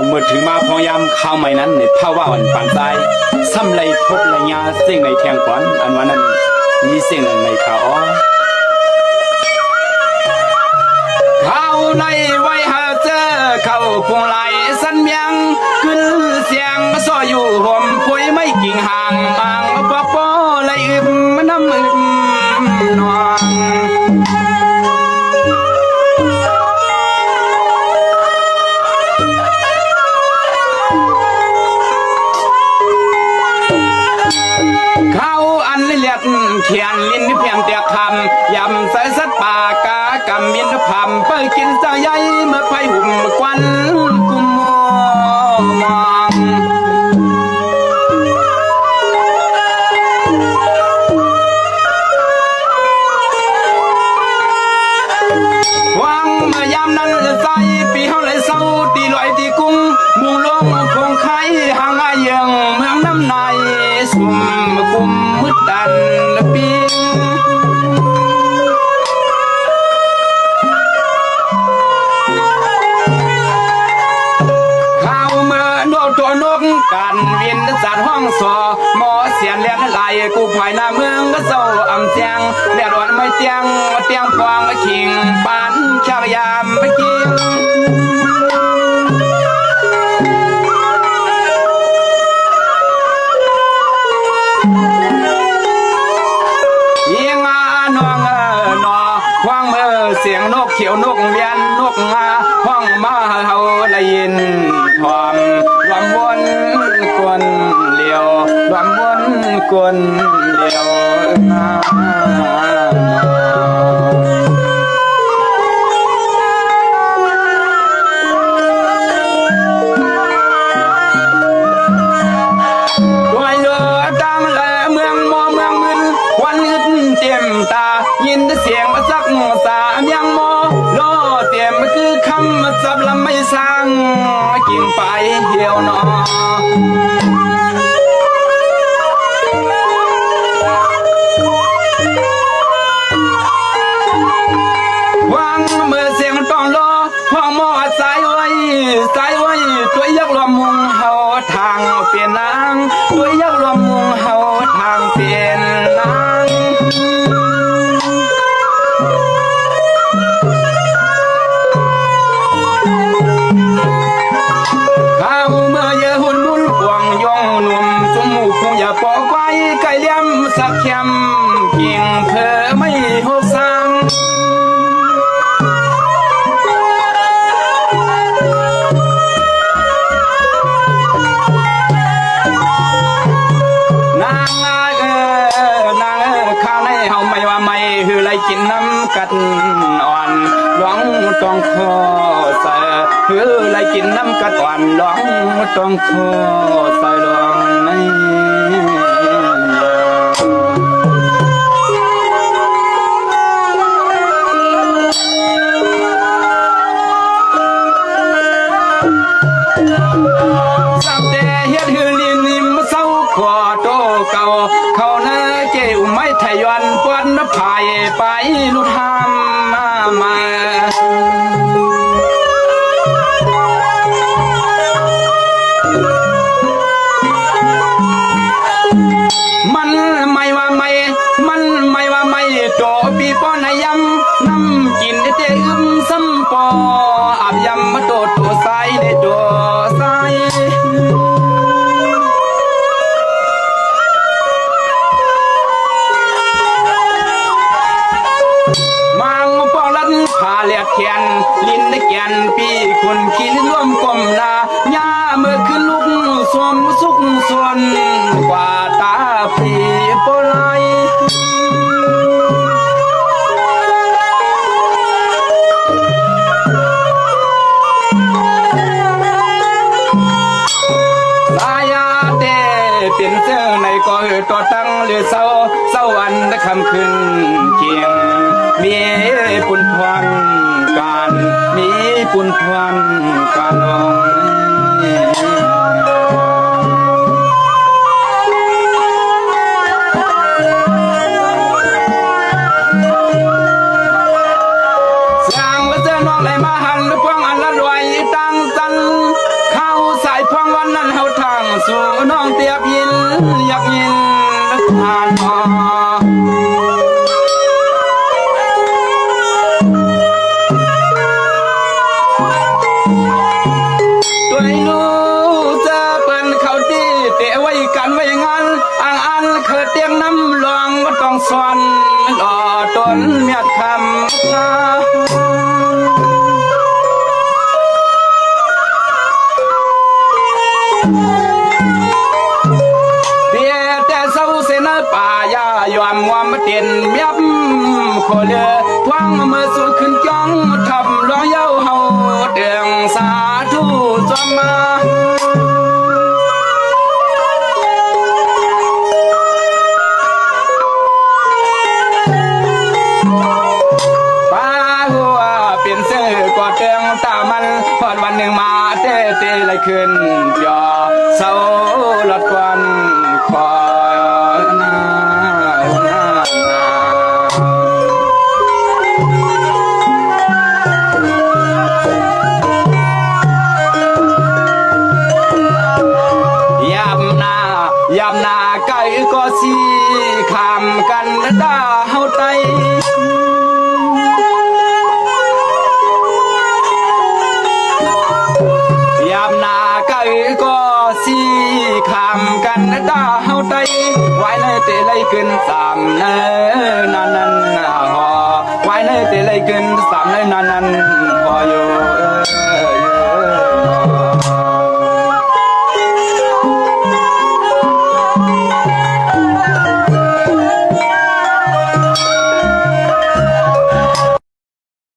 เมื่อถึงมาพยายามเข้าใหม่นั้นเนี่ยเท่าว่าอันปานใจซ้ำไรทบไรยาเสียงในแทงก่อนอันว่านั้นมีเสียงในข่าวเข้าในไว้หาเจอเข้าพวงไหลสันเมียงขึ้นเสียงซออยู่ห่มพุยไม่กิ่งห่างบางปอปอไหลอึมน้ำอึมนองเขาอันเลียดเขียนลิ้นเพียงแต่คำยำใส่สัตว์ป่ากากำมินพำเปิดกินเจ้าใหญ่เมื่อไฟหุ่มควันกุมมองวางเมื่อยามนั้นใส่ปีเฮาเลยเศร้าตีลอยตีกุ้งมุงลงคงไข่ห่างอายังเมืองน้ำในสุ่มกุมมืดดันละปีตัวนกกันเวียนจัดห้องสอหมอเสียนเลียนไหลกูภายหน้าเมืองก็เศร้าอ่ำเสียงเลียดวันไม่เตียงเตียงฟองขิงปานชากยามไปกินยิงนองนอควางมือเสียงนกเขียวนกเวียนนกงาห้องมาเฮาละยินทอมรวมวนกวนเลียวรวมวนกวนเลียวด้วยเรือดังและเมืองมอเมืองมึนวันอึดเต็มตายินเสียงสักสามยังมอโลเต็มคือคำสับลำไม่สร้างกิ่งไปเหี่ยวนอวางเมื่อเสียงต้องรอห้องมอสายไว้ตัวยักษ์รวมมุงเฮาทางเปลี่ยนนางตัวยักษ์รวมมุงเฮาทางเปลี่ยนนางข้าวเมื่อเยอะหุ่นมุนกวงยองหนุ่มสมมูคงอย่าปอกไว้ไก่เลี้ยมสักเข็มเพียงเพอไม่หกสังนางข้าวในเฮาไม่ว่าไม่หือไรกินน้ำกัดอ่อนร้องต้องคอใส่หือไรกินน้ำกัดอ่อนร้องต้องคอใส่ร้องในสับแต่เฮ็ดหือลินนิมเศร้าขอโตเก่าเขาเนื้อเจ้าไม่ทะยอนปวนน้ำพายไปลุทามมามันไม่ว่าไม่โตปีป้อนยำน้ำกินเตอึมซ้ำปออาบยำมาโตตัวใสในตัวใสพาเลียดแขนลิ้นได้แกนปีคนกินร่วมกลมลาหญ้าเมื่อขึ้นลุกสวมสุกส่วนกว่าตาผีโปไลสายาเตเป็นเสื้อในก็ต่อตั้งหรือเศร้าวันและคำคืนเคียงมีปุนพวันการมีปุนพวันการนองสร้างว่าเจ้าน้องไหลมาหันพวงอันละรวยตั้งจันข้า อยากยินผ่านพอตัวลูกจะเป็นเขาดีเตะไว้กันไว้งานอ่างอันเคยเตียงน้ำลองก็ต้องสอนหล่อตนเมียคำป่ายายอมวามเตียนเมียบโคเลทวงมือสู้ขึ้นจ้องทำร้องเย้าเฮาเดืองสาธุจอมมาป้าหัวเปลี่ยนเสื้อกอดเดืองตามันพอดวันหนึ่งมาเต้เต้เลยขึ้นยอเศร้าลดควันคอยยามนาไก่ก็สีขามกันดาเฮาไตยามนาไก่ก็สีขามกันดาเฮาไตไว้ในเตะเลยขึ้นสามเนนันนันหอไว้ในเตะเลยขึ้นสามเนนันนันหออยู่